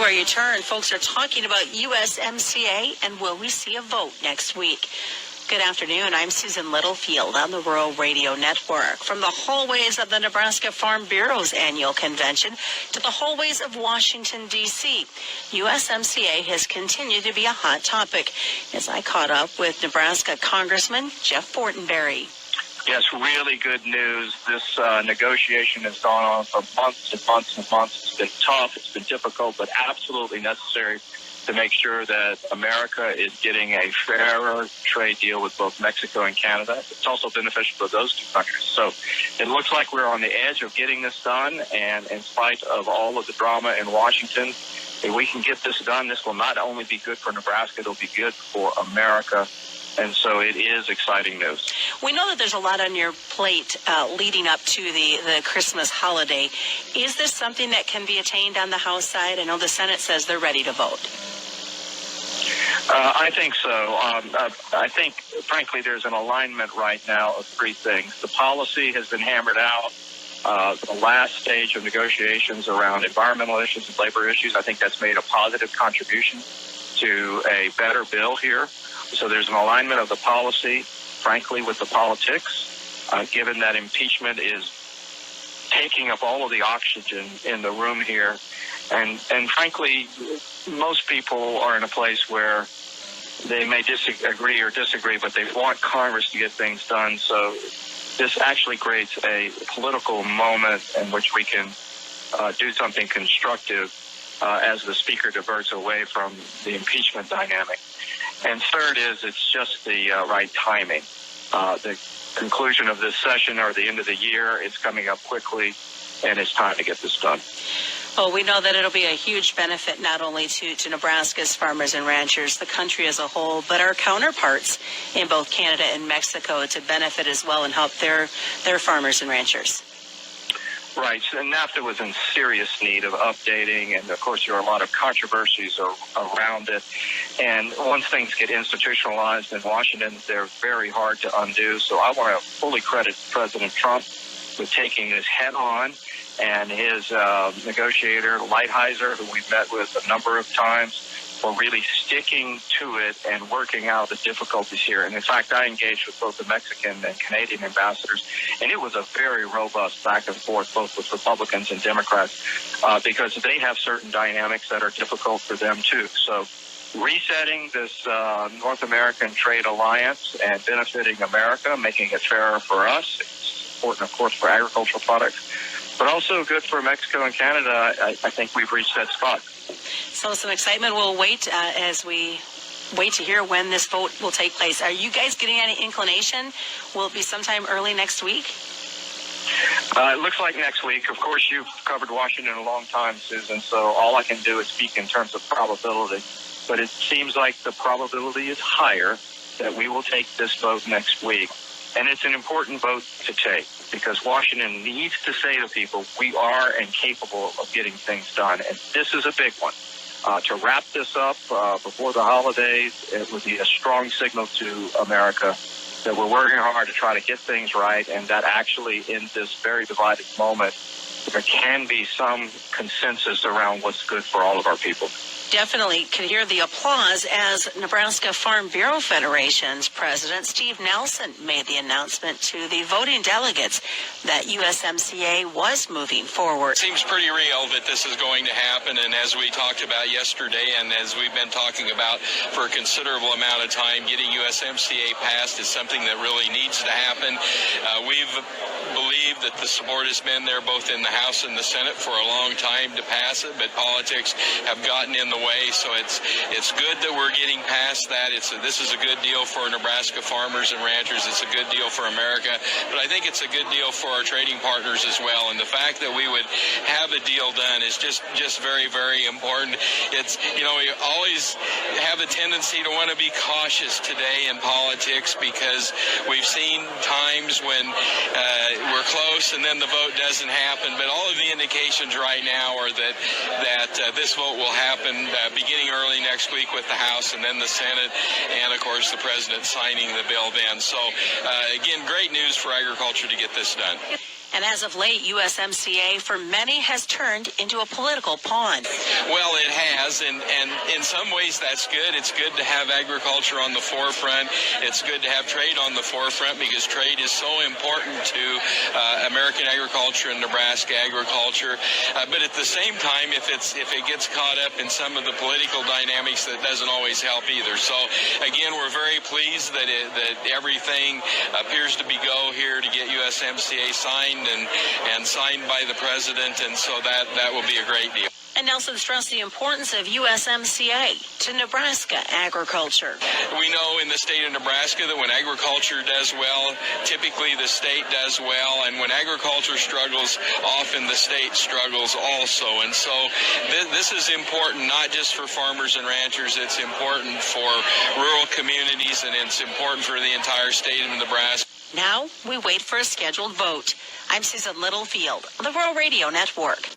Everywhere you turn, folks are talking about USMCA and will we see a vote next week? Good afternoon. I'm Susan Littlefield on the Rural Radio Network. From the hallways of the Nebraska Farm Bureau's annual convention to the hallways of Washington, D.C., USMCA has continued to be a hot topic as I caught up with Nebraska Congressman Jeff Fortenberry. Yes, really good news. This negotiation has gone on for months and months and months. It's been tough. It's been difficult, but absolutely necessary to make sure that America is getting a fairer trade deal with both Mexico and Canada. It's also beneficial for those two countries. So it looks like we're on the edge of getting this done, and in spite of all of the drama in Washington, if we can get this done, this will not only be good for Nebraska, it'll be good for America. And so it is exciting news. We know that there's a lot on your plate leading up to the Christmas holiday. Is this something that can be attained on the House side? I know the Senate says they're ready to vote. I think so. I think, frankly, there's an alignment right now of three things. The policy has been hammered out. The last stage of negotiations around environmental issues and labor issues, I think that's made a positive contribution to a better bill here. So there's an alignment of the policy, frankly, with the politics, given that impeachment is taking up all of the oxygen in the room here. And frankly, most people are in a place where they may agree or disagree, but they want Congress to get things done. So this actually creates a political moment in which we can do something constructive as the Speaker diverts away from the impeachment dynamic. And third is it's just the right timing. The conclusion of this session or the end of the year is coming up quickly, and it's time to get this done. Well, we know that it'll be a huge benefit not only to Nebraska's farmers and ranchers, the country as a whole, but our counterparts in both Canada and Mexico to benefit as well and help their farmers and ranchers. Right. And NAFTA was in serious need of updating, and, of course, there are a lot of controversies around it. And once things get institutionalized in Washington, they're very hard to undo. So I want to fully credit President Trump with taking this head on, and his negotiator, Lighthizer, who we've met with a number of times, for really sticking to it and working out the difficulties here. And in fact, I engaged with both the Mexican and Canadian ambassadors, and it was a very robust back and forth, both with Republicans and Democrats, because they have certain dynamics that are difficult for them too. So resetting this North American trade alliance and benefiting America, making it fairer for us. It's important, of course, for agricultural products, but also good for Mexico and Canada. I think we've reached that spot. So some excitement. We'll wait as we wait to hear when this vote will take place. Are you guys getting any inclination? Will it be sometime early next week? It looks like next week. Of course, you've covered Washington a long time, Susan, so all I can do is speak in terms of probability. But it seems like the probability is higher that we will take this vote next week. And it's an important vote to take because Washington needs to say to people, we are capable of getting things done. And this is a big one. To wrap this up before the holidays, it would be a strong signal to America that we're working hard to try to get things right, and that actually in this very divided moment, there can be some consensus around what's good for all of our people. Definitely can hear the applause as Nebraska Farm Bureau Federation's president, Steve Nelson, made the announcement to the voting delegates that USMCA was moving forward. It seems pretty real that this is going to happen, and as we talked about yesterday and as we've been talking about for a considerable amount of time, getting USMCA passed is something that really needs to happen. We've believed that the support has been there both in the House and the Senate for a long time to pass it, but politics have gotten in the way, so it's good that we're getting past that. This is a good deal for Nebraska farmers and ranchers. It's a good deal for America, but I think it's a good deal for our trading partners as well. And the fact that we would have a deal done is just very, very important. It's, we always have a tendency to want to be cautious today in politics because we've seen times when we're close and then the vote doesn't happen. But all of the indications right now are that this vote will happen beginning early next week with the House and then the Senate and, of course, the President signing the bill then. So, again, great news for agriculture to get this done. And as of late, USMCA for many has turned into a political pawn. Well, it has, and in some ways that's good. It's good to have agriculture on the forefront. It's good to have trade on the forefront because trade is so important to American agriculture and Nebraska agriculture. But at the same time, if it gets caught up in some of the political dynamics, that doesn't always help either. So again, we're very pleased that everything appears to be go here to get USMCA signed and signed by the president, and so that will be a great deal. And Nelson stressed the importance of USMCA to Nebraska agriculture. We know in the state of Nebraska that when agriculture does well, typically the state does well, and when agriculture struggles, often the state struggles also. And so this is important not just for farmers and ranchers, it's important for rural communities, and it's important for the entire state of Nebraska. Now we wait for a scheduled vote. I'm Susan Littlefield on the Rural Radio Network.